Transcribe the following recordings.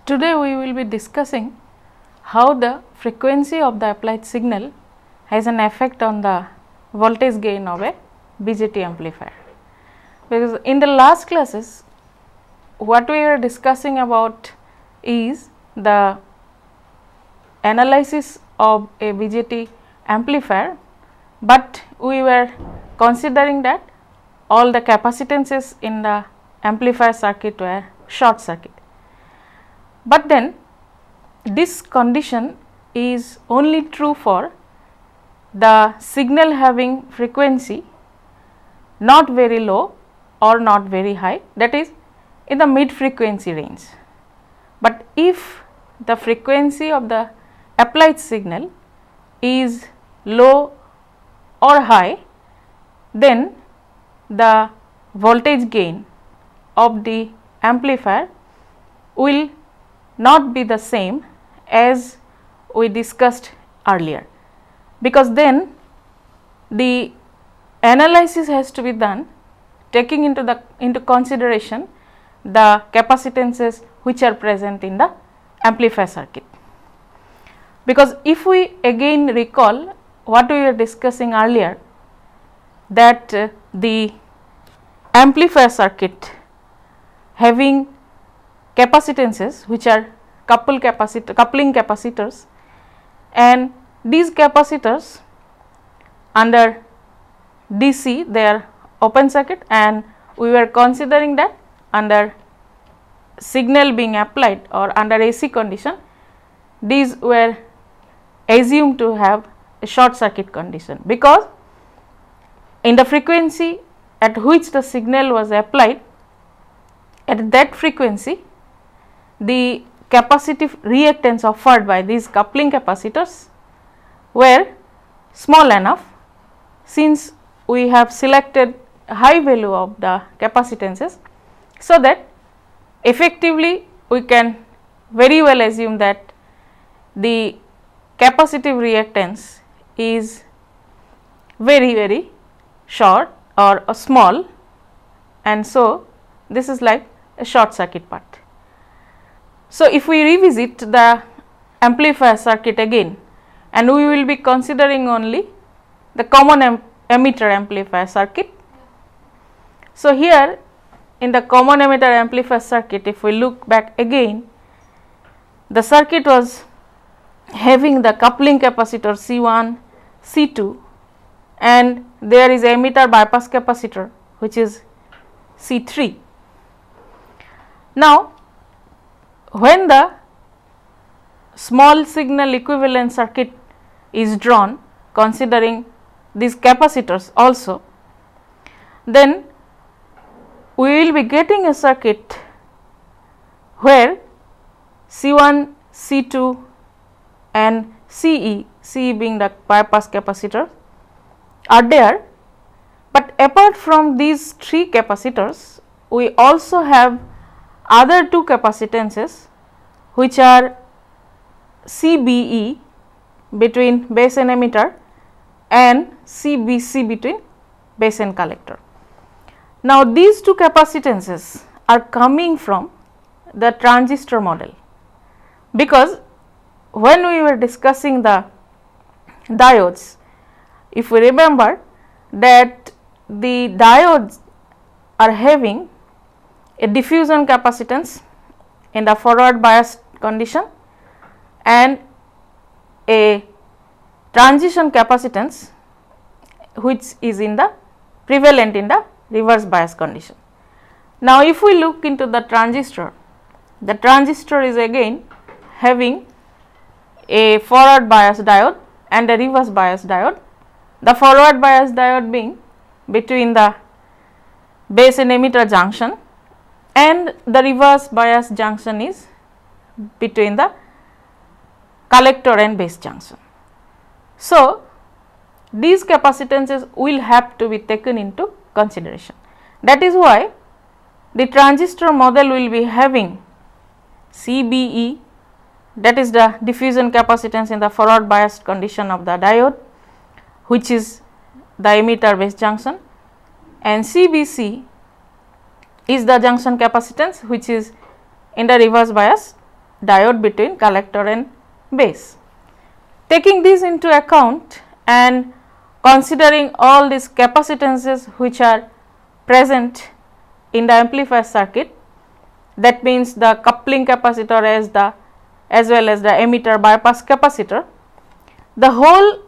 Today we will be discussing how the frequency of the applied signal has an effect on the voltage gain of a BJT amplifier. Because in the last classes what we were discussing about is the analysis of a BJT amplifier, but we were considering that all the capacitances in the amplifier circuit were short circuit. But then this condition is only true for the signal having frequency not very low or not very high, that is in the mid frequency range. But if the frequency of the applied signal is low or high, then the voltage gain of the amplifier will not be the same as we discussed earlier, because then the analysis has to be done taking into consideration the capacitances which are present in the amplifier circuit. Because if we again recall what we were discussing earlier, that the amplifier circuit having capacitances which are coupling capacitors, and these capacitors under DC they are open circuit, and we were considering that under signal being applied or under AC condition these were assumed to have a short circuit condition, because in the frequency at which the signal was applied, at that frequency the capacitive reactance offered by these coupling capacitors were small enough, since we have selected high value of the capacitances, so that effectively we can very well assume that the capacitive reactance is very short or small, and so this is like a short circuit part. So, if we revisit the amplifier circuit again, and we will be considering only the common emitter amplifier circuit. So, here in the common emitter amplifier circuit, if we look back again, the circuit was having the coupling capacitor C1, C2, and there is emitter bypass capacitor which is C3. Now, when the small signal equivalent circuit is drawn considering these capacitors also, then we will be getting a circuit where C1, C2 and CE being the bypass capacitor are there, but apart from these three capacitors we also have other two capacitances which are CBE between base and emitter and CBC between base and collector. Now, these two capacitances are coming from the transistor model, because when we were discussing the diodes, if we remember that the diodes are having a diffusion capacitance in the forward bias condition and a transition capacitance which is in the prevalent in the reverse bias condition. Now, if we look into the transistor is again having a forward bias diode and a reverse bias diode, the forward bias diode being between the base and emitter junction, and the reverse bias junction is between the collector and base junction. So, these capacitances will have to be taken into consideration. That is why the transistor model will be having CBE, that is the diffusion capacitance in the forward biased condition of the diode, which is the emitter base junction, and CBC is the junction capacitance which is in the reverse bias diode between collector and base. Taking this into account and considering all these capacitances which are present in the amplifier circuit, that means the coupling capacitor as well as the emitter bypass capacitor, the whole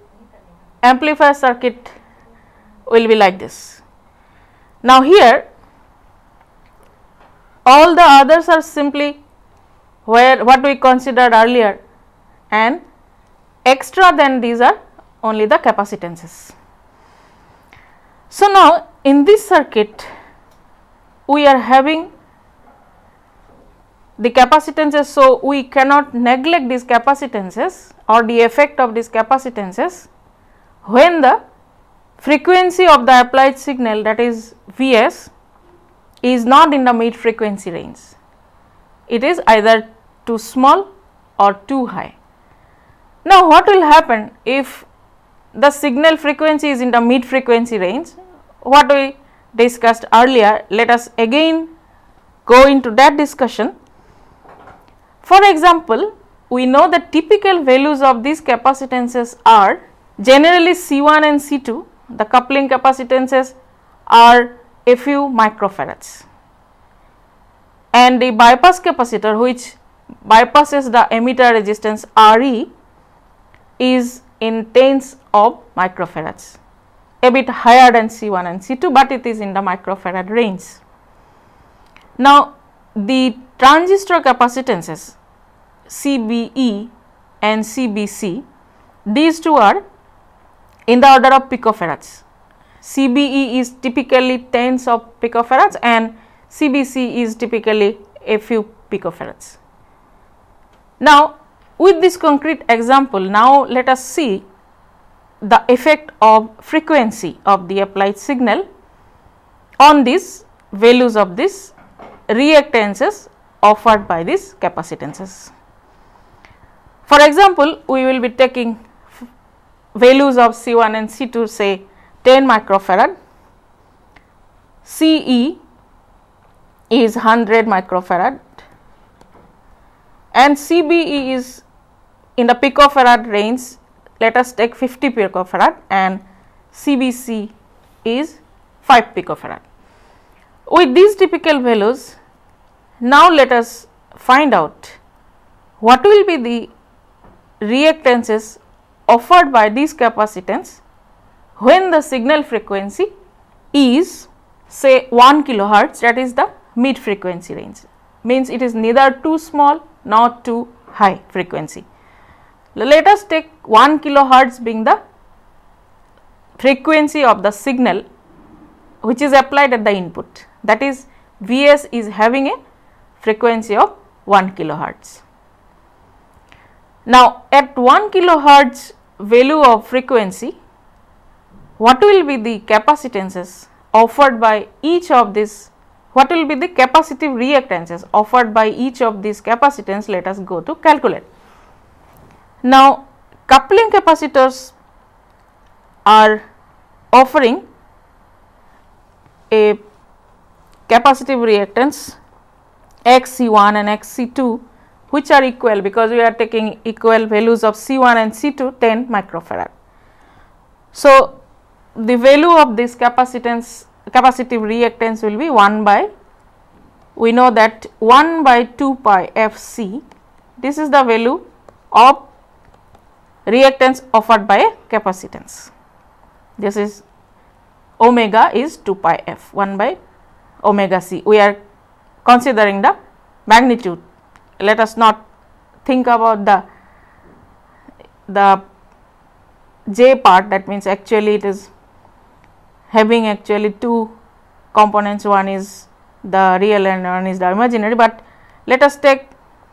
amplifier circuit will be like this. Now, here all the others are simply what we considered earlier, and extra than these are only the capacitances. So, now in this circuit we are having the capacitances, so we cannot neglect these capacitances or the effect of these capacitances when the frequency of the applied signal, that is Vs, is not in the mid frequency range. It is either too small or too high. Now, what will happen if the signal frequency is in the mid frequency range? What we discussed earlier, let us again go into that discussion. For example, we know the typical values of these capacitances are generally C1 and C2, the coupling capacitances are a few microfarads, and the bypass capacitor which bypasses the emitter resistance Re is in tens of microfarads, a bit higher than C1 and C2, but it is in the microfarad range. Now, the transistor capacitances CBE and CBC, these two are in the order of picofarads. CBE is typically tens of picofarads and CBC is typically a few picofarads. Now, with this concrete example, now let us see the effect of frequency of the applied signal on these values of these reactances offered by these capacitances. For example, we will be taking values of C1 and C2, say 10 microfarad, CE is 100 microfarad and CBE is in the picofarad range, let us take 50 picofarad, and CBC is 5 picofarad. With these typical values, now let us find out what will be the reactances offered by these capacitance when the signal frequency is say 1 kilohertz, that is the mid frequency range, means it is neither too small nor too high frequency. Let us take 1 kilohertz being the frequency of the signal which is applied at the input, that is Vs is having a frequency of 1 kilohertz. Now, at 1 kilohertz value of frequency, what will be the capacitances offered by each of these, what will be the capacitive reactances offered by each of these capacitance? Let us go to calculate. Now, coupling capacitors are offering a capacitive reactance XC1 and XC2 which are equal, because we are taking equal values of C1 and C2, 10 microfarad. So, the value of this capacitive reactance will be 1 by, we know that 1 by 2 pi Fc, this is the value of reactance offered by a capacitance. This is omega is 2 pi f, 1 by omega c. We are considering the magnitude. Let us not think about the j part, that means actually it is having actually two components, one is the real and one is the imaginary, but let us take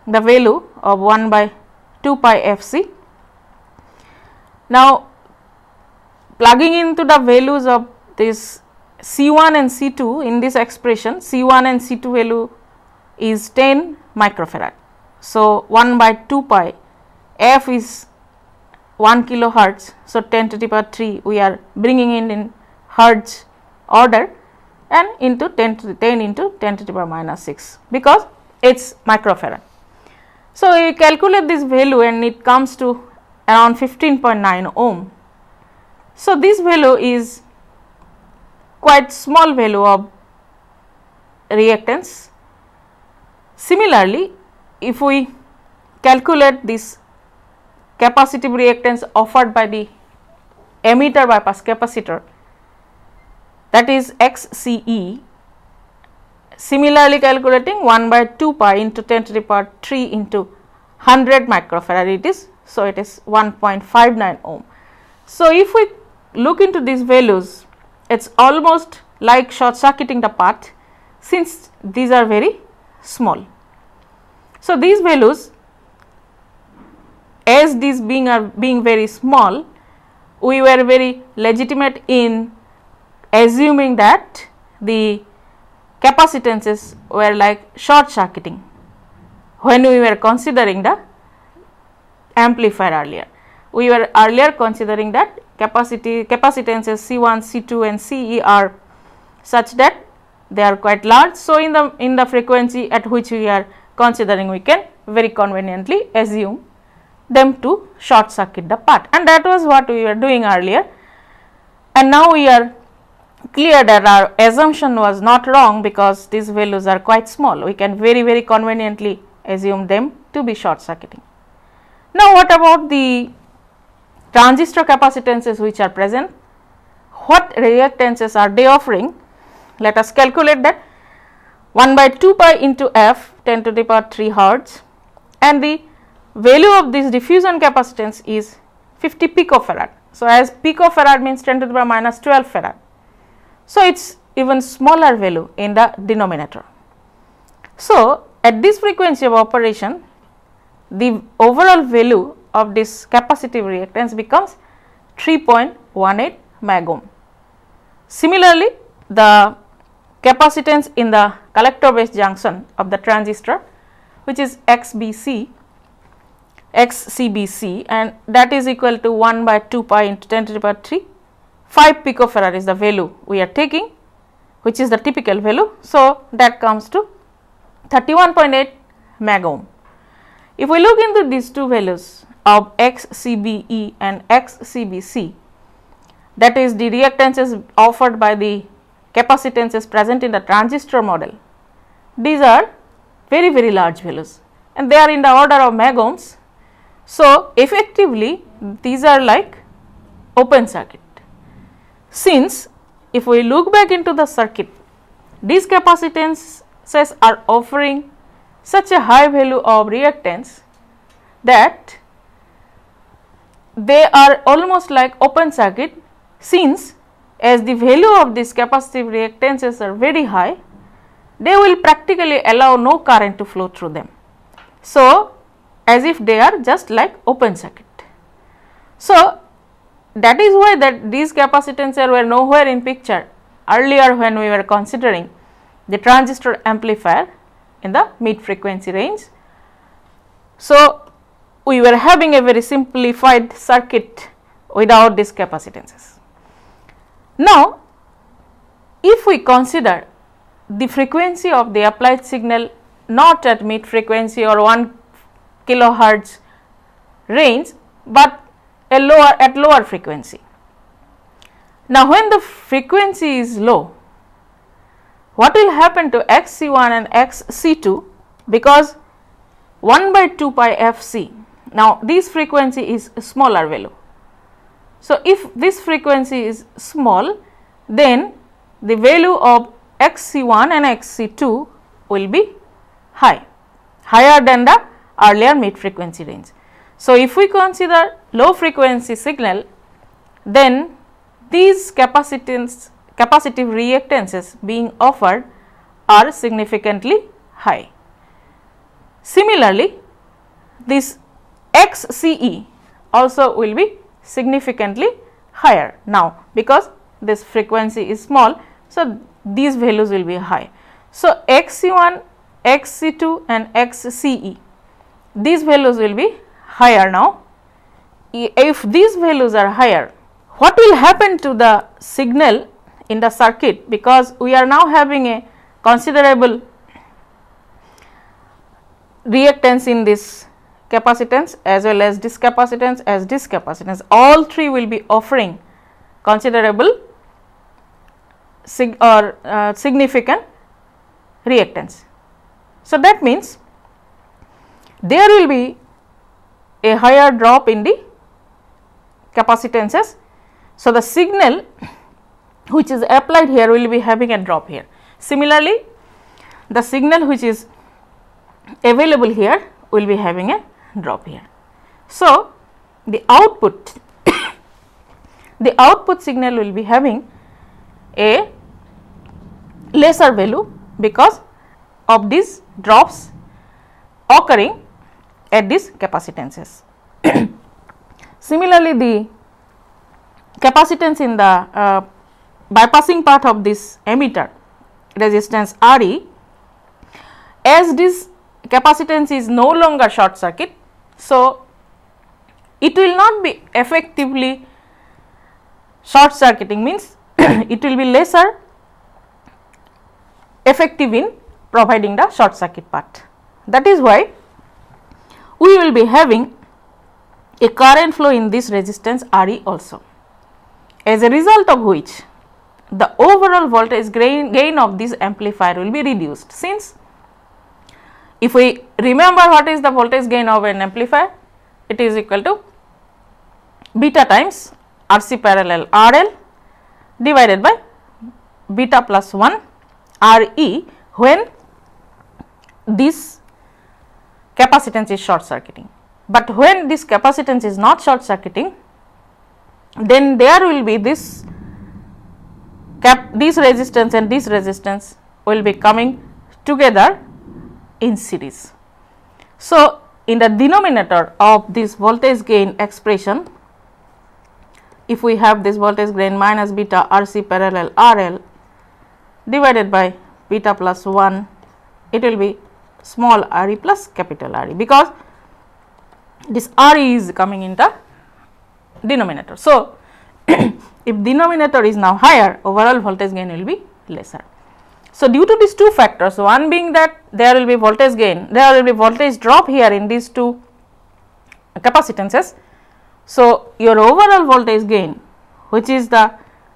the value of 1 by 2 pi Fc. Now, plugging into the values of this C1 and C2 in this expression, C1 and C2 value is 10 microfarad. So, 1 by 2 pi f is 1 kilohertz. So, 10 to the power 3 we are bringing in hertz order and into 10 into 10 to the power minus 6, because it is microfarad. So, we calculate this value and it comes to around 15.9 ohm. So, this value is quite small value of reactance. Similarly, if we calculate this capacitive reactance offered by the emitter bypass capacitor, that is XCE, similarly calculating 1 by 2 pi into 10 to the power 3 into 100 microfarad it is. So, it is 1.59 ohm. So, if we look into these values, it is almost like short circuiting the part, since these are very small. So, these values, as these being very small, we were very legitimate in assuming that the capacitances were like short circuiting when we were considering the amplifier earlier. We were earlier considering that capacitances C1, C2 and CE are such that they are quite large. So, in the frequency at which we are considering, we can very conveniently assume them to short circuit the part, and that was what we were doing earlier. And now we are clear that our assumption was not wrong, because these values are quite small. We can very conveniently assume them to be short circuiting. Now, what about the transistor capacitances which are present? What reactances are they offering? Let us calculate that. 1 by 2 pi into f 10 to the power 3 hertz, and the value of this diffusion capacitance is 50 picofarad. So, as picofarad means 10 to the power minus 12 farad. So, it is even smaller value in the denominator. So, at this frequency of operation, the overall value of this capacitive reactance becomes 3.18 megohm. Similarly, the capacitance in the collector base junction of the transistor, which is XCBC, and that is equal to 1 by 2 pi into 10 to the power 3, 5 picofarad is the value we are taking, which is the typical value. So, that comes to 31.8 megohm. If we look into these two values of XCBE and XCBC, that is the reactances offered by the capacitances present in the transistor model, these are very large values and they are in the order of megohms. So, effectively these are like open circuit, since if we look back into the circuit, these capacitances are offering such a high value of reactance that they are almost like open circuit, since as the value of these capacitive reactances are very high, they will practically allow no current to flow through them. So, as if they are just like open circuit. So, that is why that these capacitances were nowhere in picture earlier when we were considering the transistor amplifier in the mid frequency range. So, we were having a very simplified circuit without these capacitances. Now, if we consider the frequency of the applied signal not at mid frequency or 1 kilohertz range, but at lower frequency. Now, when the frequency is low, what will happen to XC1 and XC2, because 1 by 2 pi Fc. Now, this frequency is a smaller value. So, if this frequency is small, then the value of XC1 and XC2 will be higher than the earlier mid frequency range. So, if we consider low frequency signal, then these capacitive reactances being offered are significantly high. Similarly, this XCE also will be significantly higher now, because this frequency is small. So, these values will be high. So, XC1, XC2 and XCE, these values will be higher now. If these values are higher, what will happen to the signal in the circuit, because we are now having a considerable reactance in this capacitance as well as this capacitance, all three will be offering considerable significant reactance. So, that means there will be a higher drop in the capacitances. So, the signal which is applied here will be having a drop here. Similarly, the signal which is available here will be having a drop here. So, the output signal will be having a lesser value because of these drops occurring at these capacitances. Similarly, the capacitance in the bypassing part of this emitter resistance Re, as this capacitance is no longer short circuit. So, it will not be effectively short circuiting, means it will be lesser effective in providing the short circuit part. That is why we will be having a current flow in this resistance Re also, as a result of which the overall voltage gain of this amplifier will be reduced. Since if we remember what is the voltage gain of an amplifier, it is equal to beta times RC parallel RL divided by beta plus 1 Re when this capacitance is short circuiting. But when this capacitance is not short circuiting, then there will be this resistance and this resistance will be coming together in series. So, in the denominator of this voltage gain expression, if we have this voltage gain minus beta RC parallel RL divided by beta plus 1, it will be small Re plus capital Re, because this Re is coming in the denominator. So, if denominator is now higher, overall voltage gain will be lesser. So, due to these two factors, one being that there will be voltage gain, there will be voltage drop here in these two capacitances. So, your overall voltage gain, which is the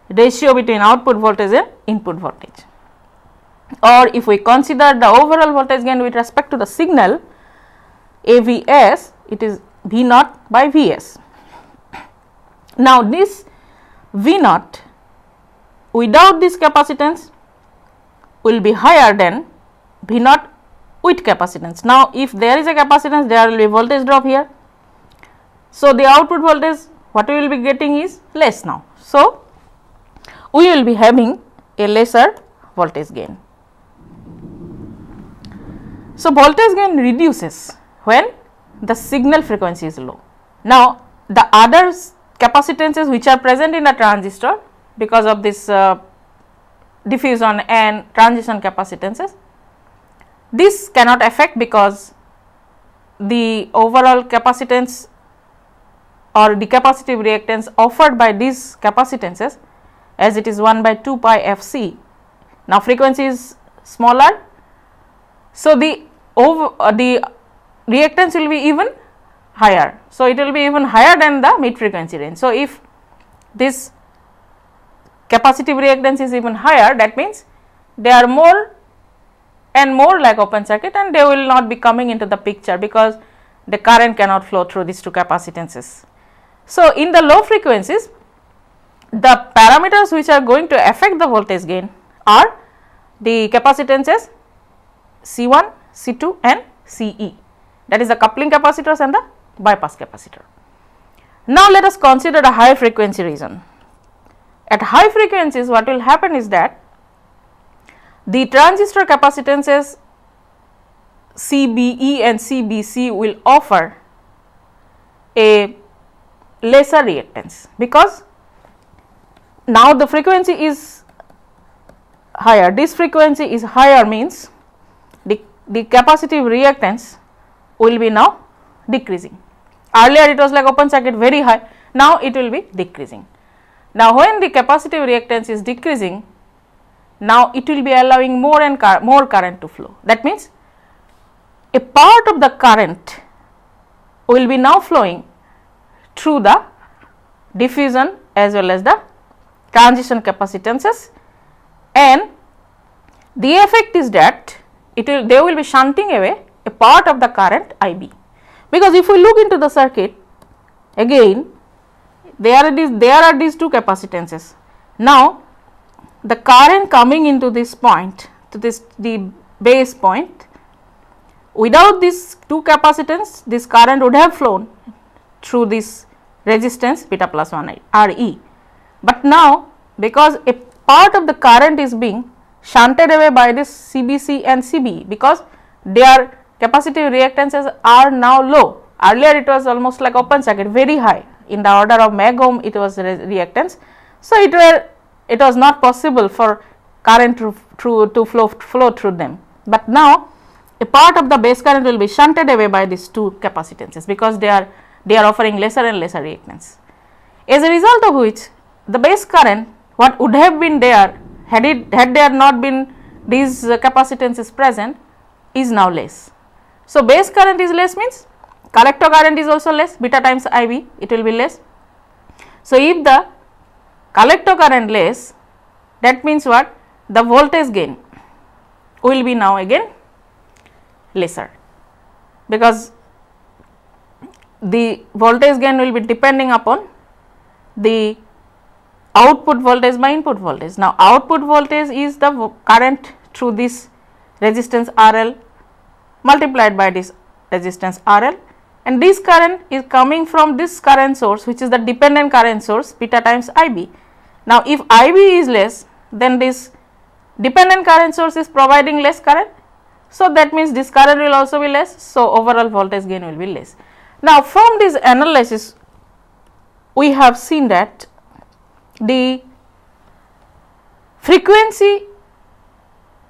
ratio between output voltage and input voltage, or if we consider the overall voltage gain with respect to the signal AVS, it is V naught by Vs. Now, this V naught without this capacitance will be higher than V naught with capacitance. Now, if there is a capacitance, there will be voltage drop here. So, the output voltage what we will be getting is less now. So, we will be having a lesser voltage gain. So, voltage gain reduces when the signal frequency is low. Now, the other capacitances which are present in a transistor because of this diffusion and transition capacitances, this cannot affect because the overall capacitance or the capacitive reactance offered by these capacitances, as it is 1 by 2 pi Fc. Now, frequency is smaller. So, the reactance will be even higher. So, it will be even higher than the mid frequency range. So, if this capacitive reactance is even higher, that means they are more and more like open circuit and they will not be coming into the picture because the current cannot flow through these two capacitances. So, in the low frequencies, the parameters which are going to affect the voltage gain are the capacitances C1, C2 and Ce, that is the coupling capacitors and the bypass capacitor. Now, let us consider the high frequency region. At high frequencies, what will happen is that the transistor capacitances CBE and CBC will offer a lesser reactance, because now the frequency is higher. This frequency is higher means the capacitive reactance will be now decreasing. Earlier it was like open circuit very high, now it will be decreasing. Now, when the capacitive reactance is decreasing, now it will be allowing more and more current to flow. That means a part of the current will be now flowing through the diffusion as well as the transition capacitances, and the effect is that they will be shunting away a part of the current I B, because if we look into the circuit again, there are these two capacitances. Now, the current coming into this point, to the base point, without these two capacitance, this current would have flown through this resistance beta plus 1 Re, but now because a part of the current is being shunted away by this CBC and CBE, because their capacitive reactances are now low. Earlier it was almost like open circuit, very high, in the order of meg ohm it was reactance. So, it was not possible for current to flow through them, but now a part of the base current will be shunted away by these two capacitances, because they are offering lesser and lesser reactance. As a result of which, the base current what would have been there had there not been these capacitances present is now less. So, base current is less means collector current is also less, beta times IB, it will be less. So, if the collector current less, that means what? The voltage gain will be now again lesser, because the voltage gain will be depending upon the output voltage by input voltage. Now, output voltage is the current through this resistance RL multiplied by this resistance RL, and this current is coming from this current source, which is the dependent current source beta times IB. Now, if IB is less, then this dependent current source is providing less current. So, that means this current will also be less. So, overall voltage gain will be less. Now, from this analysis, we have seen that the frequency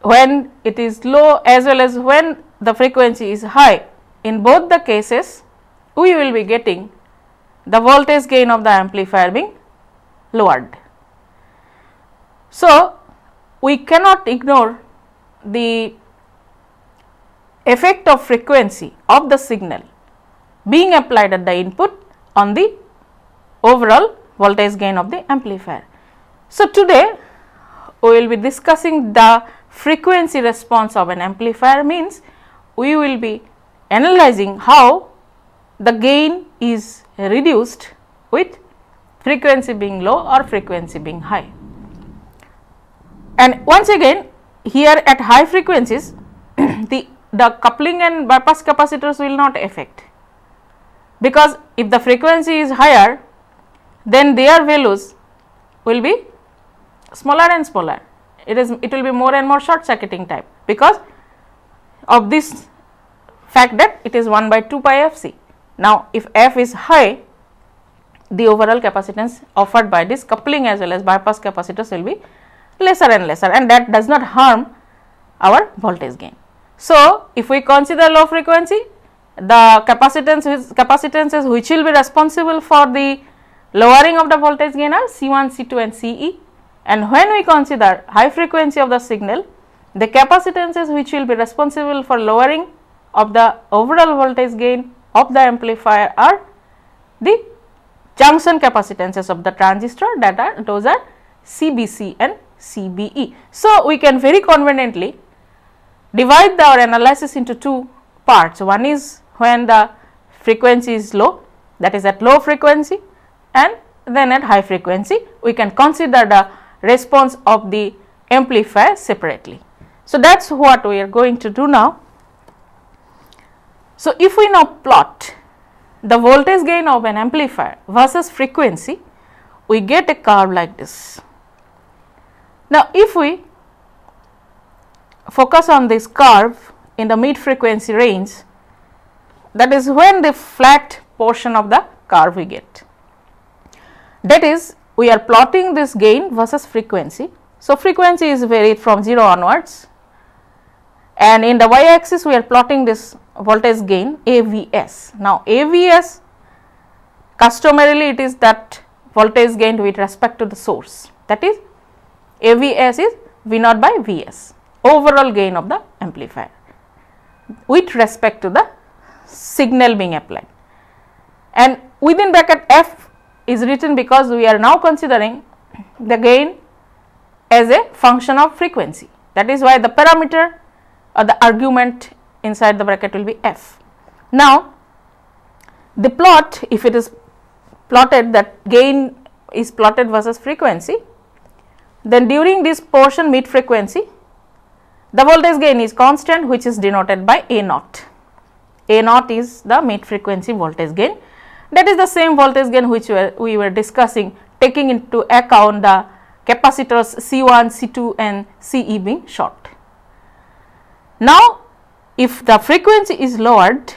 when it is low as well as when the frequency is high, in both the cases we will be getting the voltage gain of the amplifier being lowered. So, we cannot ignore the effect of frequency of the signal being applied at the input on the overall voltage gain of the amplifier. So, today we will be discussing the frequency response of an amplifier, means we will be analyzing how the gain is reduced with frequency being low or frequency being high. And once again, here at high frequencies the coupling and bypass capacitors will not affect, because if the frequency is higher, then their values will be smaller and smaller. It will be more and more short circuiting type, because of this fact that it is 1 by 2 pi Fc. Now, if F is high, the overall capacitance offered by this coupling as well as bypass capacitors will be lesser and lesser, and that does not harm our voltage gain. So, if we consider low frequency, the capacitances which will be responsible for the lowering of the voltage gain are C1, C2 and Ce, and when we consider high frequency of the signal, the capacitances which will be responsible for lowering of the overall voltage gain of the amplifier are the junction capacitances of the transistor, those are CBC and CBE. So, we can very conveniently divide our analysis into two parts. One is when the frequency is low, that is at low frequency, and then at high frequency we can consider the response of the amplifier separately. So, that is what we are going to do now. So, if we now plot the voltage gain of an amplifier versus frequency, we get a curve like this. Now, if we focus on this curve in the mid frequency range, that is when the flat portion of the curve we get. That is, we are plotting this gain versus frequency. So, frequency is varied from 0 onwards, and in the y axis we are plotting this voltage gain AVS. Now, AVS customarily it is that voltage gain with respect to the source, that is AVS is V0 by Vs, overall gain of the amplifier. with respect to the signal being applied, and within bracket f is written because we are now considering the gain as a function of frequency. That is why the parameter or the argument inside the bracket will be f. Now, the plot, if it is plotted, that gain is plotted versus frequency, then during this portion mid frequency, the voltage gain is constant, which is denoted by A naught. A naught is the mid frequency voltage gain. That is the same voltage gain which we were discussing, taking into account the capacitors C1, C2 and CE being short. Now, if the frequency is lowered,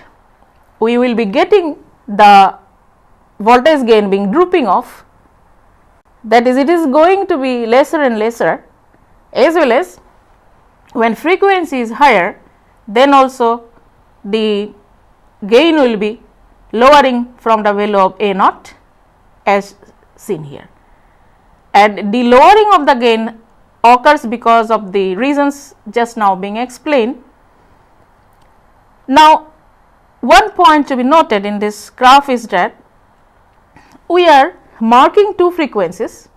we will be getting the voltage gain being drooping off, that is, it is going to be lesser and lesser, as well as when frequency is higher, then also the gain will be lowering from the value of A naught as seen here, and the lowering of the gain occurs because of the reasons just now being explained. Now, one point to be noted in this graph is that we are marking two frequencies,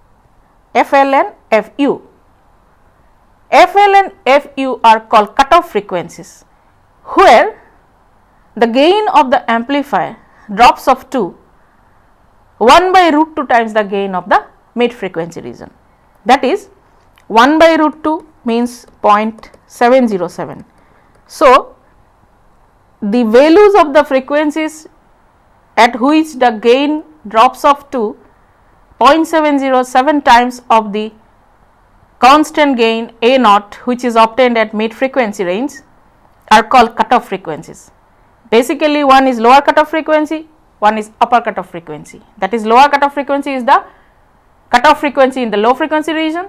FL and FU. FL and FU are called cutoff frequencies, where the gain of the amplifier drops off to 1 by root 2 times the gain of the mid frequency region. That is, 1 by root 2 means 0.707. So, the values of the frequencies at which the gain drops off to 0.707 times of the constant gain A naught, which is obtained at mid frequency range, are called cutoff frequencies. Basically, one is lower cutoff frequency, one is upper cutoff frequency. That is, lower cutoff frequency is the cutoff frequency in the low frequency region,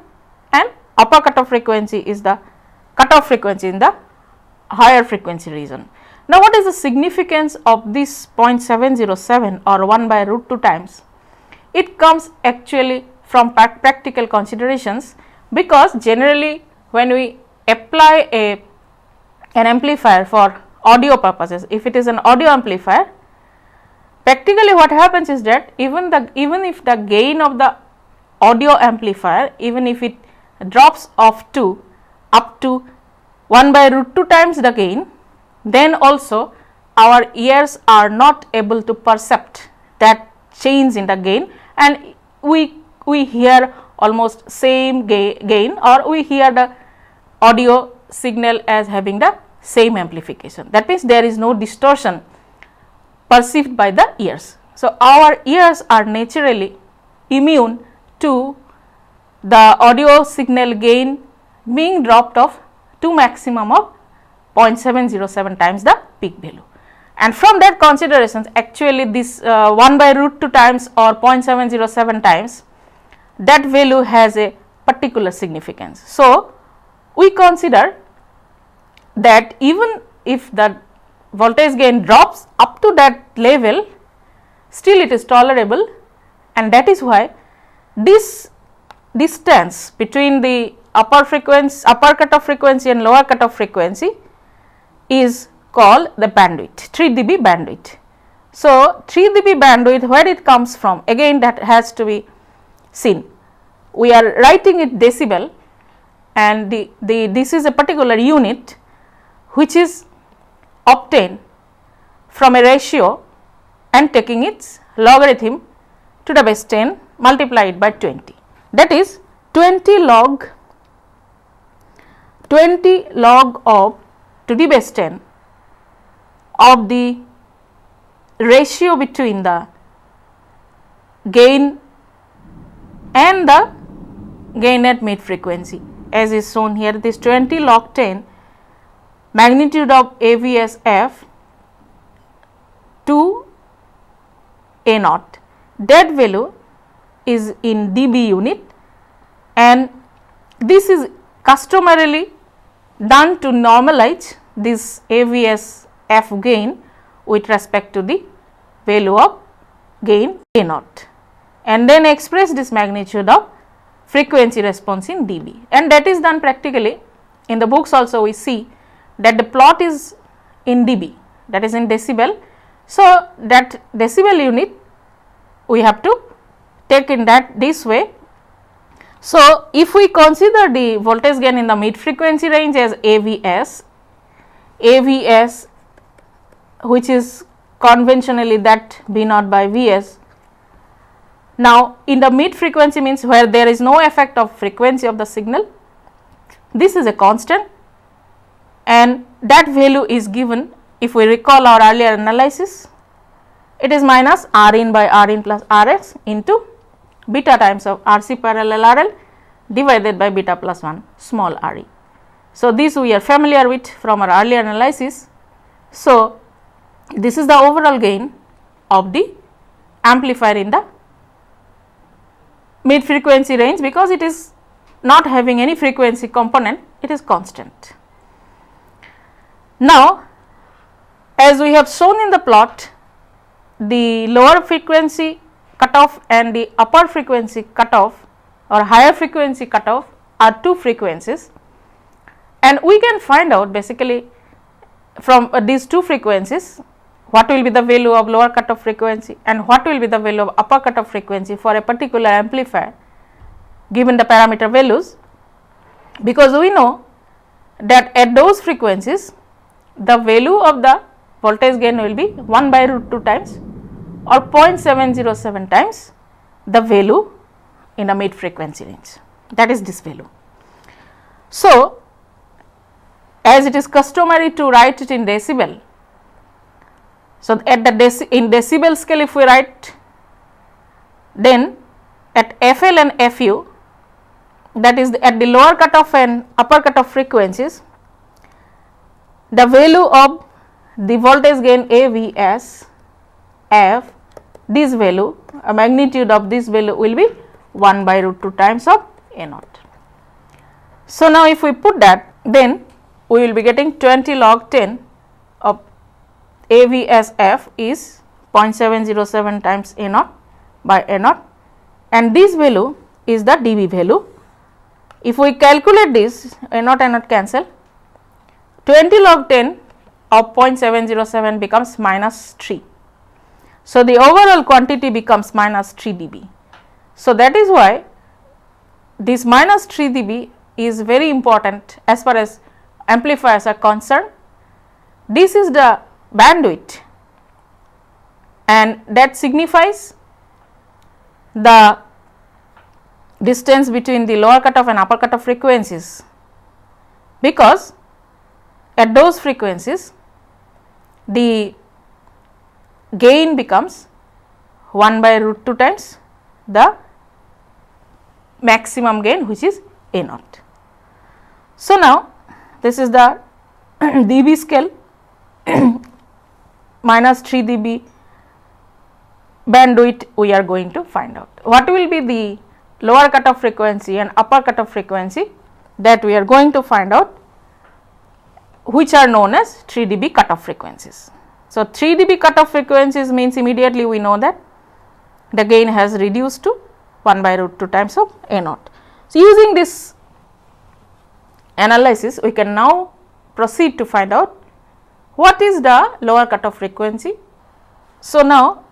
and upper cutoff frequency is the cutoff frequency in the higher frequency region. Now, what is the significance of this 0.707 or 1 by root 2 times? It comes actually from practical considerations, because generally when we apply an amplifier for audio purposes, if it is an audio amplifier, practically what happens is that even if the gain of the audio amplifier, even if it drops off to up to 1 by root 2 times the gain, then also our ears are not able to percept that change in the gain, and we hear almost same gain, or we hear the audio signal as having the same amplification. That means there is no distortion perceived by the ears. So, our ears are naturally immune to the audio signal gain being dropped off to maximum of 0.707 times the peak value, and from that considerations actually this 1 by root 2 times or 0.707 times, that value has a particular significance. So, we consider that even if the voltage gain drops up to that level, still it is tolerable, and that is why this distance between the upper cutoff frequency and lower cutoff frequency is called the bandwidth, 3 dB bandwidth. So, 3 dB bandwidth, where it comes from, again that has to be seen. We are writing it decibel, and this is a particular unit which is obtained from a ratio and taking its logarithm to the base 10 multiplied by 20. That is 20 log of to the base 10 of the ratio between the gain and the gain at mid frequency, as is shown here. This 20 log 10 magnitude of AVSF to A naught, that value is in dB unit, and this is customarily done to normalize this AVSF gain with respect to the value of gain A naught, and then express this magnitude of frequency response in dB, and that is done practically in the books. Also we see that the plot is in dB, that is in decibel. So, that decibel unit we have to take in that this way. So, if we consider the voltage gain in the mid frequency range as AVS which is conventionally that B naught by Vs. Now, in the mid frequency means where there is no effect of frequency of the signal, this is a constant and that value is given, if we recall our earlier analysis, it is minus R in by R in plus Rs into beta times of RC parallel RL divided by beta plus 1 small re. So, this we are familiar with from our earlier analysis. So, this is the overall gain of the amplifier in the mid frequency range, because it is not having any frequency component, it is constant. Now, as we have shown in the plot, the lower frequency cutoff and the upper frequency cutoff or higher frequency cutoff are two frequencies, and we can find out basically from these two frequencies what will be the value of lower cutoff frequency and what will be the value of upper cutoff frequency for a particular amplifier given the parameter values, because we know that at those frequencies the value of the voltage gain will be 1 by root 2 times or 0.707 times the value in a mid frequency range, that is this value. So, as it is customary to write it in decibel, so at the in decibel scale if we write, then at FL and FU, that is at the lower cutoff and upper cutoff frequencies, the value of the voltage gain AVS F, this value, a magnitude of this value will be 1 by root 2 times of A naught. So, now if we put that, then we will be getting 20 log 10 of AVSF is 0.707 times A naught by A naught, and this value is the dB value. If we calculate this, A naught cancel, 20 log 10 of 0.707 becomes minus 3. So, the overall quantity becomes minus 3 dB. So, that is why this minus 3 dB is very important as far as amplifiers are concerned. This is the bandwidth, and that signifies the distance between the lower cutoff and upper cutoff frequencies, because at those frequencies the gain becomes 1 by root 2 times the maximum gain, which is A naught. So, now this is the dB scale minus 3 dB bandwidth we are going to find out. What will be the lower cutoff frequency and upper cutoff frequency, that we are going to find out, which are known as 3 dB cutoff frequencies. So, 3 dB cutoff frequencies means immediately we know that the gain has reduced to 1 by root 2 times of A naught. So, using this analysis we can now proceed to find out what is the lower cutoff frequency. So, now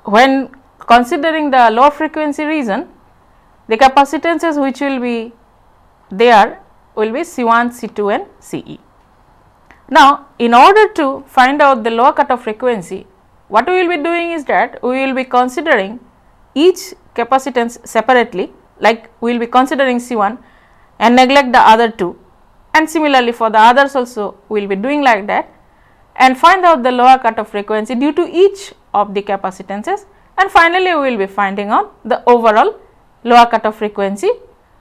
when considering the low frequency region, the capacitances which will be there will be C1, C2 and Ce. Now, in order to find out the lower cutoff frequency, what we will be doing is that we will be considering each capacitance separately, like we will be considering C1 and neglect the other two, and similarly for the others also we will be doing like that, and find out the lower cutoff frequency due to each of the capacitances, and finally we will be finding out the overall lower cutoff frequency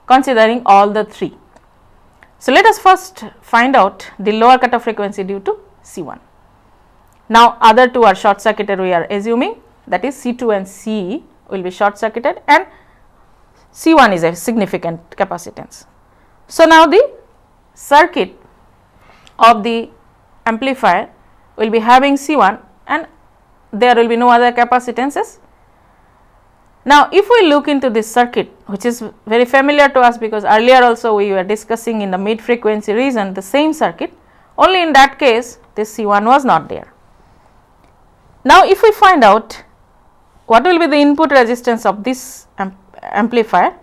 considering all the three. So, let us first find out the lower cutoff frequency due to C1. Now, other two are short circuited, we are assuming, that is C2 and Ce will be short circuited and C1 is a significant capacitance. So, now the circuit of the amplifier will be having C1 and there will be no other capacitances. Now, if we look into this circuit, which is very familiar to us because earlier also we were discussing in the mid frequency region the same circuit, only in that case this C1 was not there. Now, if we find out what will be the input resistance of this amplifier,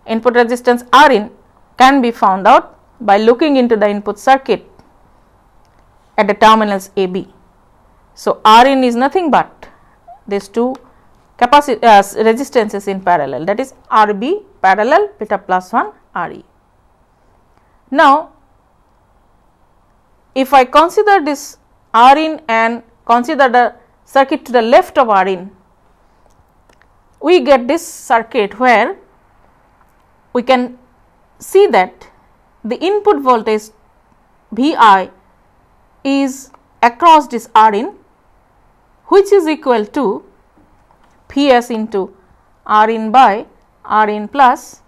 input resistance Rin can be found out by looking into the input circuit at the terminals AB. So, Rin is nothing but these two resistances in parallel, that is RB parallel beta plus 1 Re. Now, if I consider this Rin and consider the circuit to the left of Rin, we get this circuit where we can see that the input voltage Vi is across this Rin, which is equal to Vs into Rin by Rin plus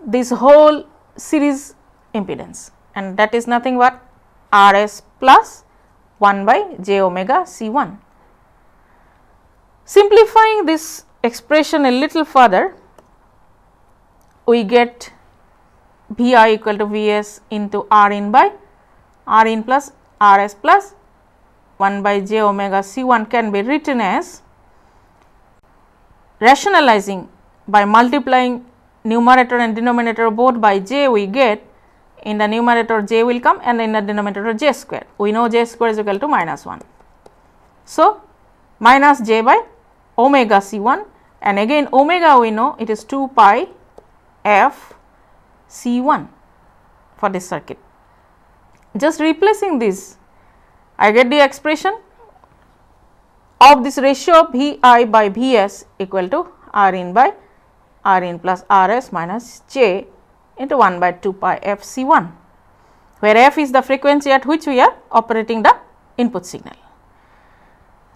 this whole series impedance, and that is nothing but Rs plus 1 by j omega C1. Simplifying this expression a little further, we get Vi equal to Vs into Rin by Rin plus Rs plus 1 by j omega C1 can be written as, rationalizing by multiplying numerator and denominator both by j, we get in the numerator j will come and in the denominator j square. We know j square is equal to minus 1. So, minus j by omega C1, and again omega we know it is 2 pi f C1 for this circuit. Just replacing this, I get the expression of this ratio of Vi by Vs equal to Rin by Rin plus Rs minus j into 1 by 2 pi f C1, where f is the frequency at which we are operating the input signal.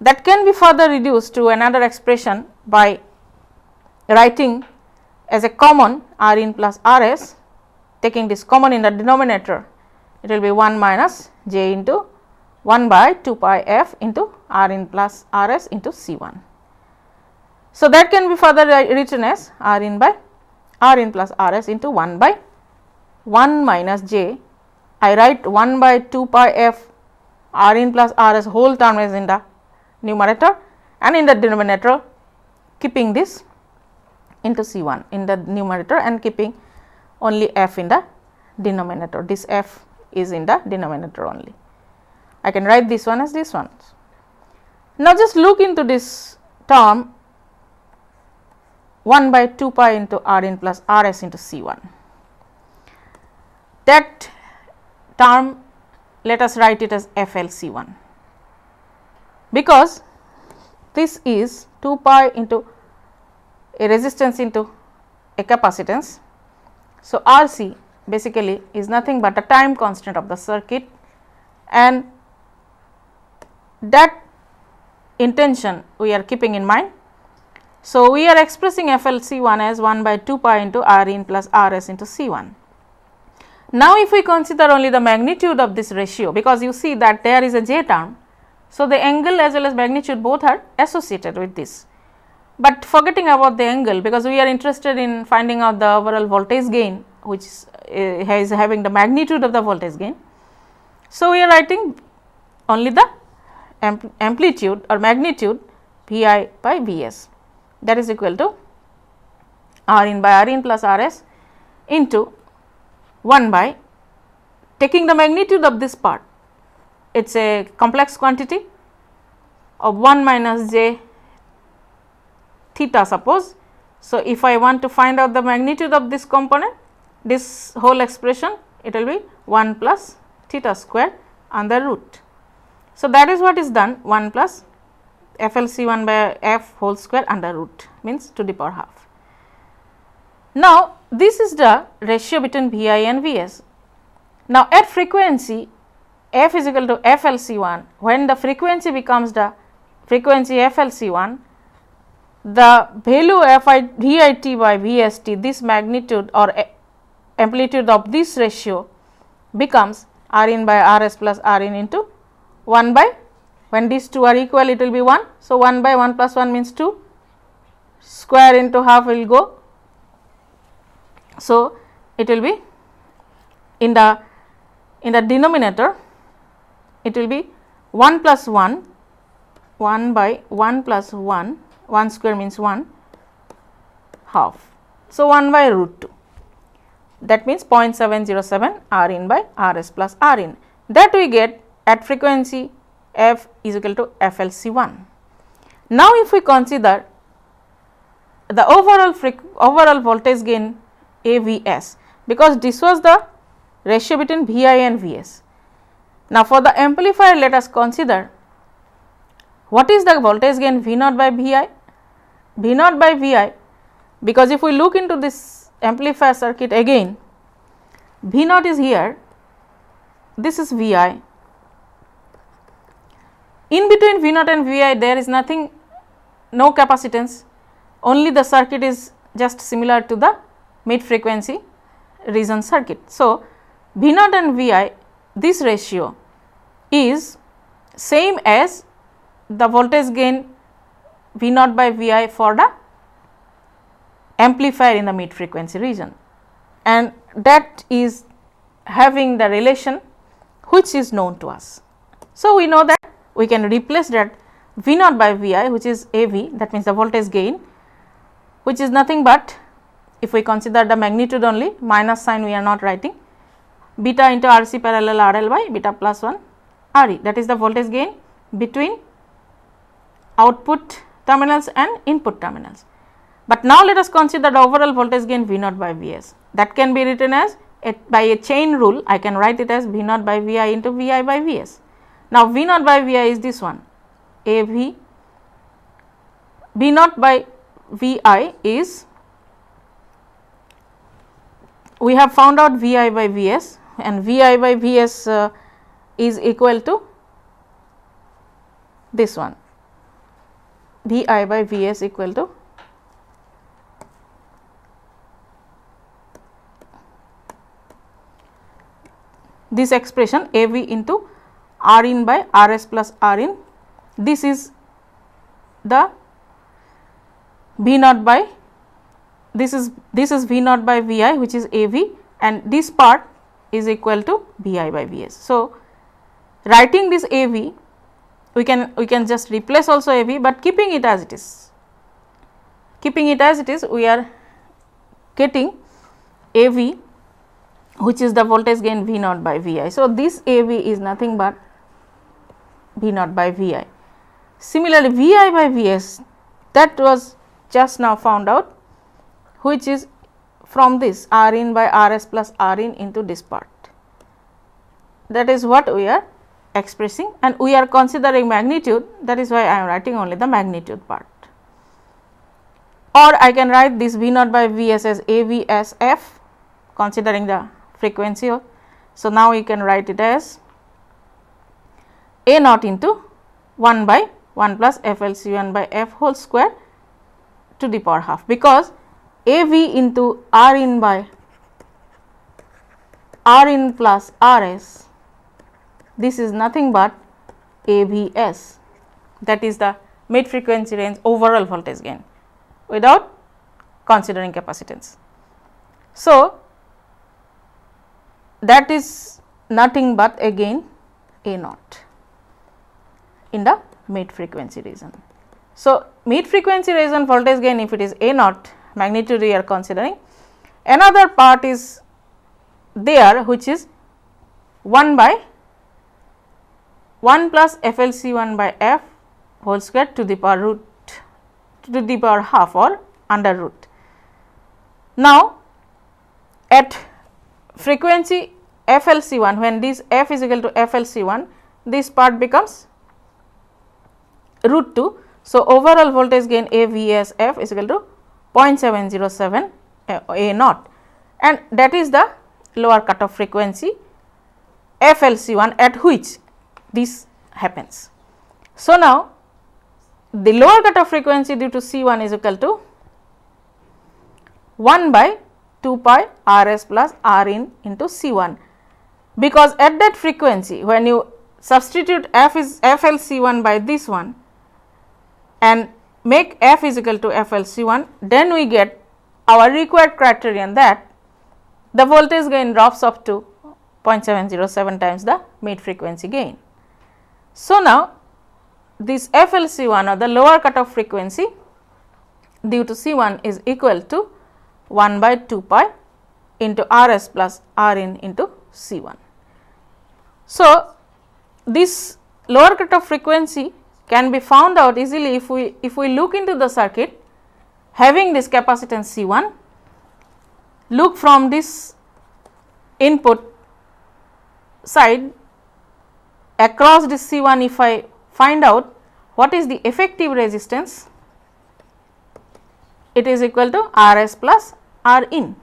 That can be further reduced to another expression by writing as a common Rin plus Rs, taking this common in the denominator, it will be 1 minus j into 1 by 2 pi f into Rin plus Rs into C1. So, that can be further written as Rin by Rin plus Rs into 1 by 1 minus j. I write 1 by 2 pi f Rin plus Rs whole term is in the numerator, and in the denominator keeping this into C1 in the numerator and keeping only f in the denominator. This f is in the denominator only. I can write this one as this one. Now, just look into this term 1 by 2 pi into Rin plus Rs into C1. That term, let us write it as FLC1, because this is 2 pi into a resistance into a capacitance. So, RC basically is nothing but a time constant of the circuit, and that intention we are keeping in mind. So, we are expressing FLC1 as 1 by 2 pi into Rin plus Rs into C1. Now, if we consider only the magnitude of this ratio, because you see that there is a j term, so the angle as well as magnitude both are associated with this. But forgetting about the angle, because we are interested in finding out the overall voltage gain, which is having the magnitude of the voltage gain. So, we are writing only the amplitude or magnitude Vi by Vs, that is equal to Rin by Rin plus Rs into 1 by, taking the magnitude of this part, it is a complex quantity of 1 minus j theta suppose. So, if I want to find out the magnitude of this component, this whole expression, it will be 1 plus theta square under root. So, that is what is done, 1 plus FLC1 by f whole square under root, means to the power half. Now, this is the ratio between Vi and Vs. Now, at frequency f is equal to FLC1, when the frequency becomes the frequency FLC1, the value Vit by Vst, this magnitude or amplitude of this ratio becomes Rin by Rs plus Rin into 1 by, when these two are equal, it will be 1. So, 1 by 1 plus 1 means 2, square into half will go. So, it will be in the in the denominator it will be 1 plus 1, 1 by 1 plus 1, 1 square means 1 half. So, 1 by root 2, that means 0.707 R in by R s plus R in, that we get at frequency f is equal to FLC1. Now, if we consider the overall voltage gain AVS, because this was the ratio between Vi and Vs. Now, for the amplifier let us consider what is the voltage gain V naught by Vi. V naught by Vi, because if we look into this amplifier circuit again, V naught is here, this is Vi, in between V naught and Vi there is nothing, no capacitance, only the circuit is just similar to the mid frequency region circuit. So, V naught and Vi, this ratio is same as the voltage gain V naught by Vi for the amplifier in the mid frequency region, and that is having the relation which is known to us. So, we know that we can replace that V naught by Vi, which is AV, that means the voltage gain, which is nothing but, if we consider the magnitude only, minus sign we are not writing, beta into RC parallel RL by beta plus 1 RE, that is the voltage gain between output terminals and input terminals. But now, let us consider the overall voltage gain V naught by Vs, that can be written as by a chain rule, I can write it as V naught by Vi into Vi by Vs. Now, V naught by Vi is this one, AV, V naught by Vi is, we have found out Vi by Vs, and Vi by Vs is equal to this one, Vi by Vs equal to this expression AV into R in by R s plus R in. This is the V naught by, this is V naught by Vi, which is AV, and this part is equal to Vi by Vs. So, writing this AV, we can just replace also AV, but keeping it as it is, we are getting AV, which is the voltage gain V naught by Vi. So, this AV is nothing but V naught by Vi. Similarly, Vi by Vs, that was just now found out, which is from this R in by R s plus R in into this part. That is what we are expressing, and we are considering magnitude, that is why I am writing only the magnitude part. Or I can write this V naught by Vs as AV as F, considering the frequency. So, now we can write it as A naught into 1 by 1 plus FLC1 by F whole square to the power half, because AV into R in by R in plus Rs, this is nothing but AVS, that is the mid frequency range overall voltage gain without considering capacitance. So, that is nothing but again A naught in the mid frequency region. So, mid frequency region voltage gain, if it is A naught, magnitude we are considering, another part is there which is 1 by 1 plus FLC1 by F whole square to the power root to the power half or under root. Now, at frequency FLC1, when this F is equal to FLC1, this part becomes root 2. So, overall voltage gain AVSF is equal to 0.707 A naught, and that is the lower cutoff frequency FLC1 at which this happens. So, now the lower cutoff frequency due to C1 is equal to 1 by 2 pi Rs plus R in into C1, because at that frequency when you substitute F is FLC1 by this one and make F is equal to FLC1, then we get our required criterion that the voltage gain drops off to 0.707 times the mid frequency gain. So, now this FLC1 or the lower cutoff frequency due to C1 is equal to 1 by 2 pi into Rs plus Rin into C1. So, this lower cutoff frequency can be found out easily if we look into the circuit having this capacitance C1, look from this input side across this C1, if I find out what is the effective resistance, it is equal to Rs plus Rin.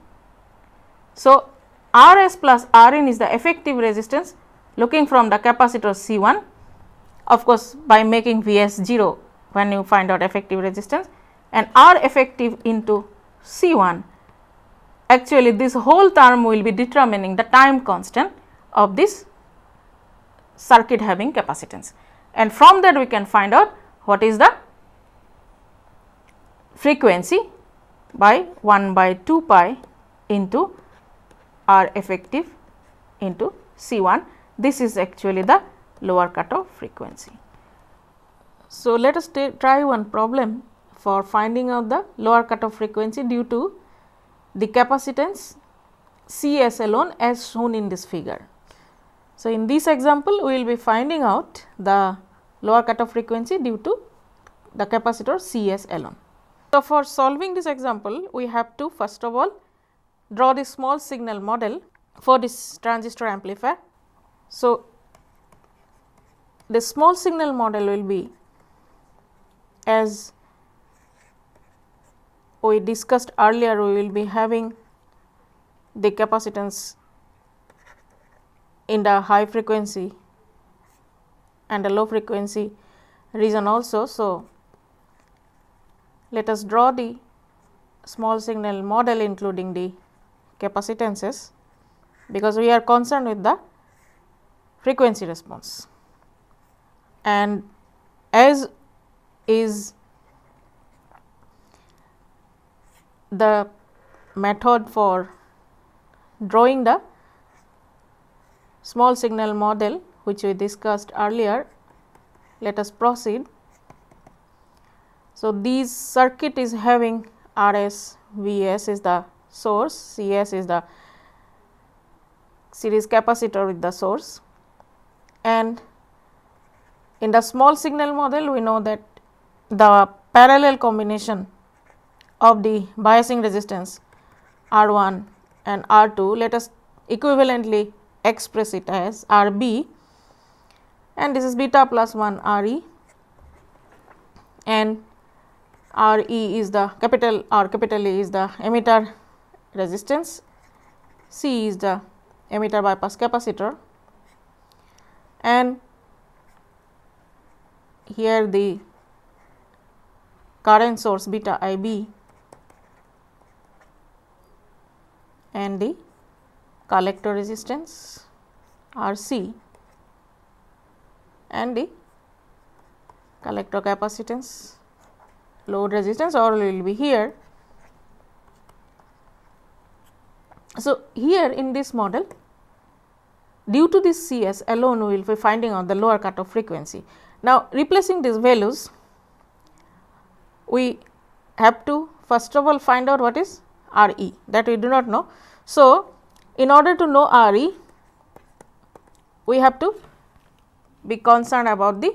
So, Rs plus Rin is the effective resistance looking from the capacitor C1, of course, by making Vs 0 when you find out effective resistance, and R effective into C1. Actually, this whole term will be determining the time constant of this circuit having capacitance, and from that we can find out what is the frequency by 1 by 2 pi into R effective into C1. This is actually the lower cutoff frequency. So, let us try one problem for finding out the lower cutoff frequency due to the capacitance Cs alone as shown in this figure. So, in this example we will be finding out the lower cutoff frequency due to the capacitor Cs alone. So, for solving this example we have to first of all draw the small signal model for this transistor amplifier. So, the small signal model will be as we discussed earlier, we will be having the capacitance in the high frequency and the low frequency region also. So, let us draw the small signal model including the capacitances, because we are concerned with the frequency response, and as is the method for drawing the small signal model which we discussed earlier, let us proceed. So, this circuit is having Rs, Vs is the source, Cs is the series capacitor with the source, and in the small signal model we know that the parallel combination of the biasing resistance R1 and R2, let us equivalently express it as Rb, and this is beta plus 1 Re, and Re is the capital E is the emitter resistance, C is the emitter bypass capacitor, and here the current source beta Ib and the collector resistance Rc and the collector capacitance, load resistance all will be here. So, here in this model, due to this Cs alone we will be finding out the lower cutoff frequency. Now, replacing these values, we have to first of all find out what is Re, that we do not know. So, in order to know Re, we have to be concerned about the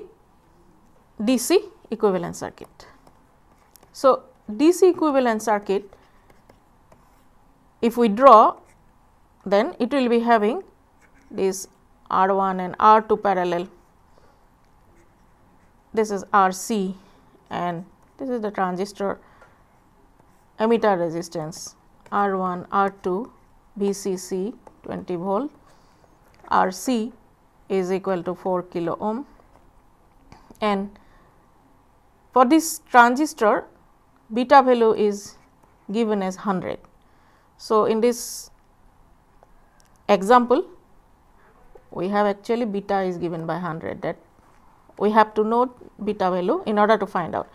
DC equivalent circuit. So, DC equivalent circuit, if we draw, then it will be having this R1 and R2 parallel, this is Rc and this is the transistor emitter resistance R1, R2, VCC 20 volt, Rc is equal to 4 kilo ohm, and for this transistor beta value is given as 100. So, in this example we have actually beta is given by 100, that we have to note beta value in order to find out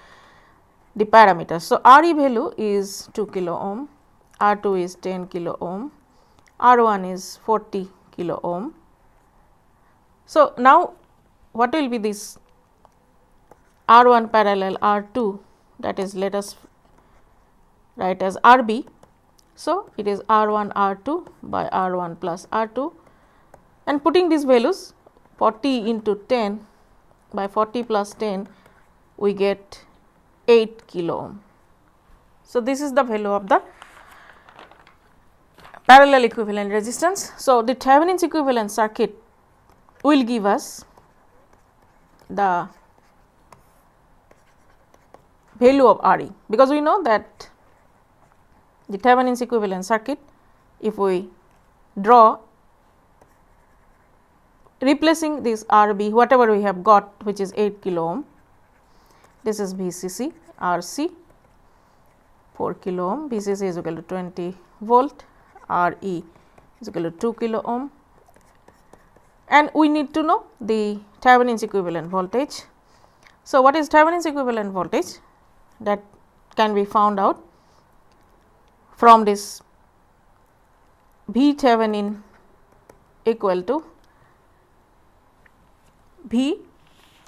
the parameters. So, Re value is 2 kilo ohm, R2 is 10 kilo ohm, R1 is 40 kilo ohm. So, now what will be this R1 parallel R2, that is, let us write as RB. So, it is R1 R2 by R1 plus R2, and putting these values 40 into 10 by 40 plus 10, we get 8 kilo ohm. So, this is the value of the parallel equivalent resistance. So, the Thevenin's equivalent circuit will give us the value of Re, because we know that the Thevenin's equivalent circuit, if we draw replacing this Rb, whatever we have got, which is 8 kilo ohm, this is Vcc, Rc 4 kilo ohm, Vcc is equal to 20 volt, Re is equal to 2 kilo ohm, and we need to know the Thevenin's equivalent voltage. So, what is Thevenin's equivalent voltage? That can be found out from this V Thevenin equal to V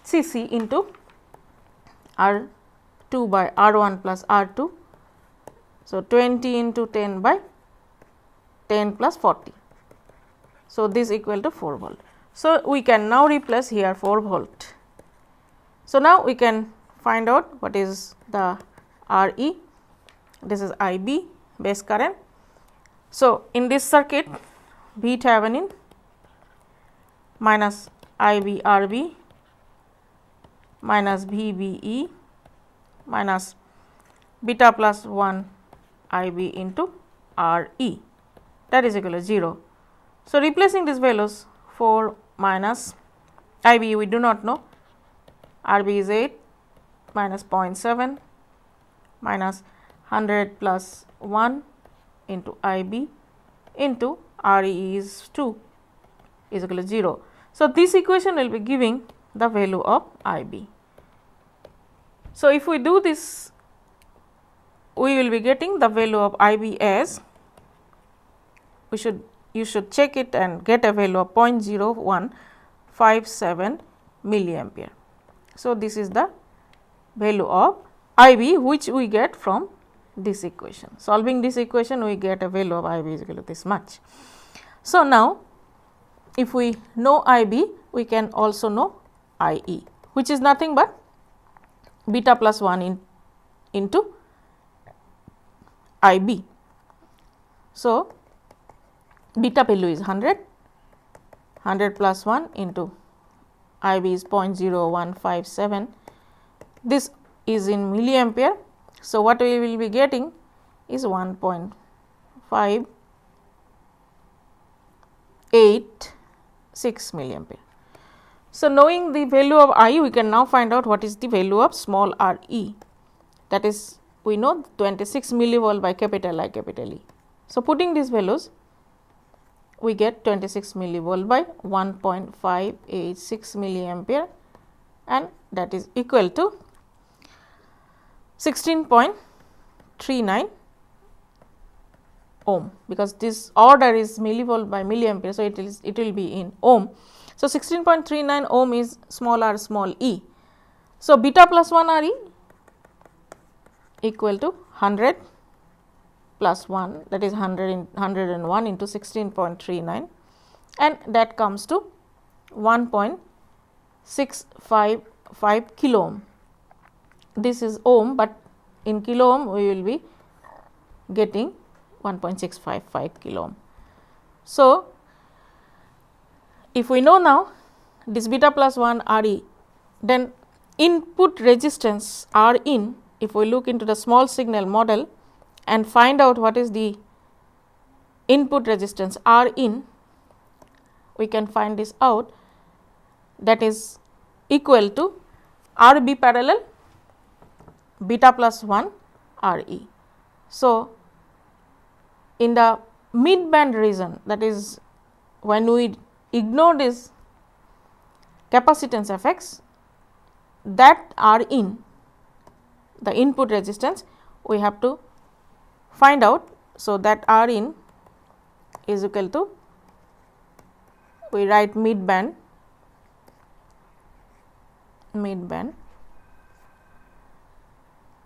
Cc into R2 by R1 plus R2. So, 20 into 10 by 10 plus 40. So, this equal to 4 volt. So, we can now replace here 4 volt. So, now we can find out what is the Re, this is Ib base current. So, in this circuit, V Thevenin minus Ib Rb minus Vbe minus beta plus 1 Ib into Re, that is equal to 0. So, replacing these values, 4 minus Ib we do not know, Rb is 8 minus 0.7 minus 100 plus 1 into Ib into Re is 2 is equal to 0. So, this equation will be giving the value of Ib. So, if we do this, we will be getting the value of Ib as, you should check it and get a value of 0.0157 milliampere. So, this is the value of Ib which we get from this equation. Solving this equation, we get a value of Ib is equal to this much. So, now if we know Ib, we can also know Ie, which is nothing but beta plus 1 into Ib. So, beta value is 100, 100 plus 1 into Ib is 0.0157, this is in milliampere. So, what we will be getting is 1.586 milliampere. So, knowing the value of I, we can now find out what is the value of small Re, that is, we know 26 millivolt by capital I capital E. So, putting these values, we get 26 millivolt by 1.586 milliampere, and that is equal to 16.39 ohm, because this order is millivolt by milliampere. So, it will be in ohm. So, 16.39 ohm is small r small e. So, beta plus 1 Re equal to 100 plus 1, that is 101 into 16.39, and that comes to 1.655 kilo ohm. This is ohm, but in kilo ohm we will be getting 1.655 kilo ohm. So, if we know now this beta plus 1 Re, then input resistance R in, if we look into the small signal model and find out what is the input resistance R in, we can find this out, that is equal to Rb parallel beta plus 1 Re. So, in the mid band region, that is when we ignore this capacitance effects, that R in, the input resistance, we have to find out. So, that R in is equal to we write mid band.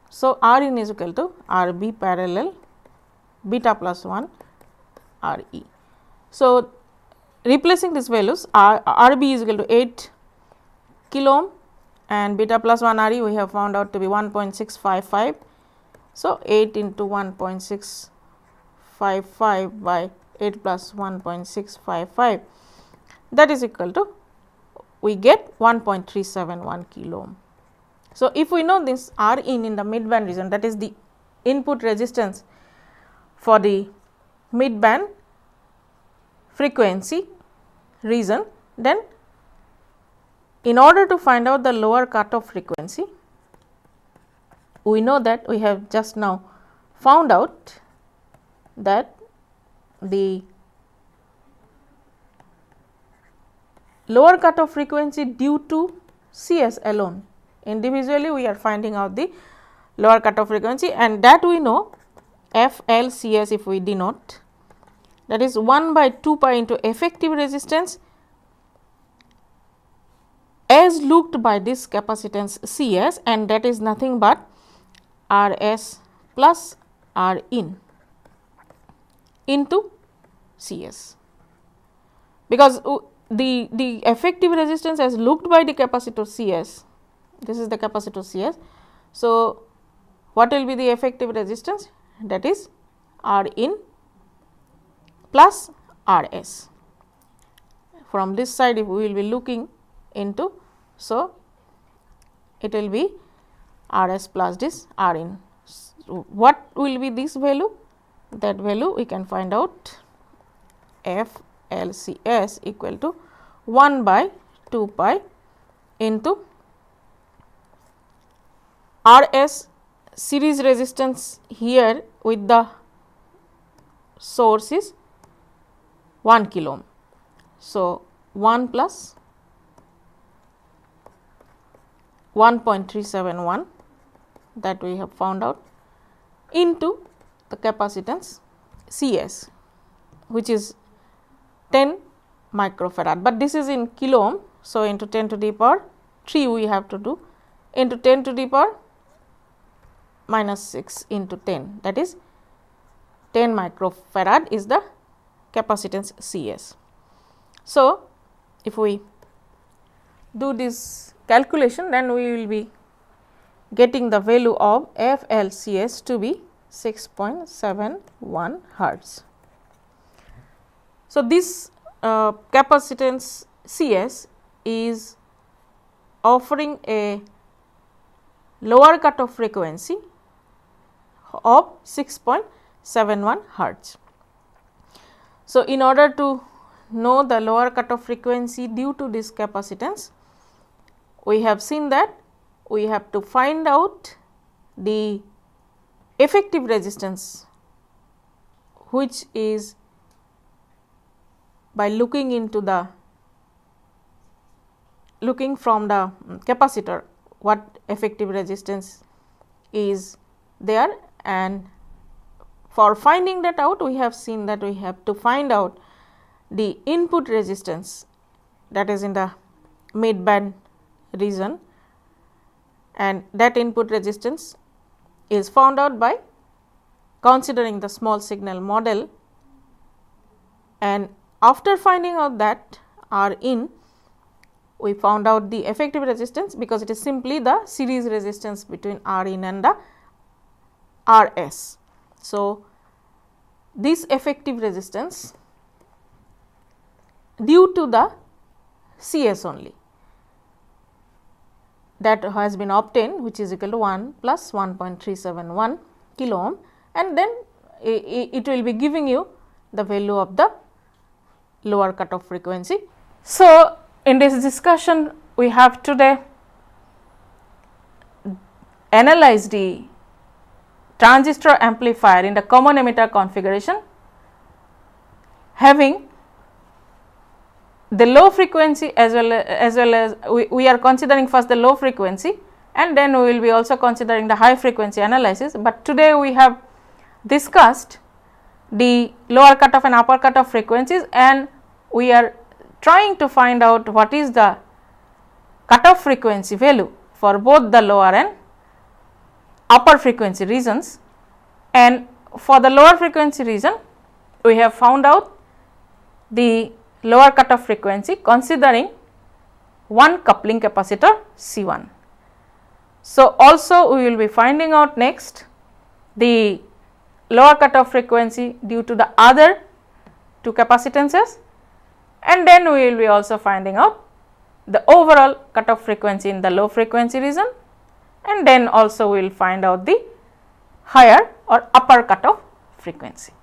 So, R in is equal to R B parallel beta plus 1 R E. So, replacing these values, R B is equal to 8 kilo ohm and beta plus 1 R E we have found out to be 1.655. So, 8 into 1.655 by 8 plus 1.655, that is equal to, we get 1.371 kilo ohm. So, if we know this R in the mid band region, that is the input resistance for the mid band frequency region, then in order to find out the lower cutoff frequency, we know that we have just now found out that the lower cutoff frequency due to CS alone. Individually we are finding out the lower cutoff frequency, and that we know FLCS if we denote, that is 1 by 2 pi into effective resistance as looked by this capacitance CS, and that is nothing but RS plus R in into CS, because the effective resistance as looked by the capacitor CS, this is the capacitor CS. So, what will be the effective resistance? That is R in plus RS. From this side if we will be looking into, so it will be RS plus this R in. So, what will be this value? That value we can find out FLCS equal to 1 by 2 pi into RS series resistance here with the source is 1 kilo ohm. So, 1 plus 1.371 that we have found out into the capacitance CS, which is 10 microfarad, but this is in kilo ohm. So, into 10 to the power 3 we have to do into 10 to the power minus 6 into 10, that is 10 microfarad is the capacitance CS. So, if we do this calculation, then we will be getting the value of FLCS to be 6.71 hertz. So, this capacitance CS is offering a lower cutoff frequency of 6.71 hertz. So, in order to know the lower cutoff frequency due to this capacitance, we have seen that we have to find out the effective resistance, which is by looking from the capacitor what effective resistance is there, and for finding that out we have seen that we have to find out the input resistance, that is in the mid band region, and that input resistance is found out by considering the small signal model, and after finding out that R in, we found out the effective resistance because it is simply the series resistance between R in and the RS. So, this effective resistance due to the CS only, that has been obtained, which is equal to 1 plus 1.371 kilo ohm, and then it will be giving you the value of the lower cutoff frequency. So, in this discussion we have today analyzed the transistor amplifier in the common emitter configuration, having the low frequency as well as we are considering first the low frequency, and then we will be also considering the high frequency analysis. But today we have discussed the lower cutoff and upper cutoff frequencies, and we are trying to find out what is the cutoff frequency value for both the lower and upper frequency regions, and for the lower frequency region we have found out the lower cutoff frequency considering one coupling capacitor C1. So, also we will be finding out next the lower cutoff frequency due to the other two capacitances, and then we will be also finding out the overall cutoff frequency in the low frequency region, and then also we will find out the higher or upper cutoff frequency.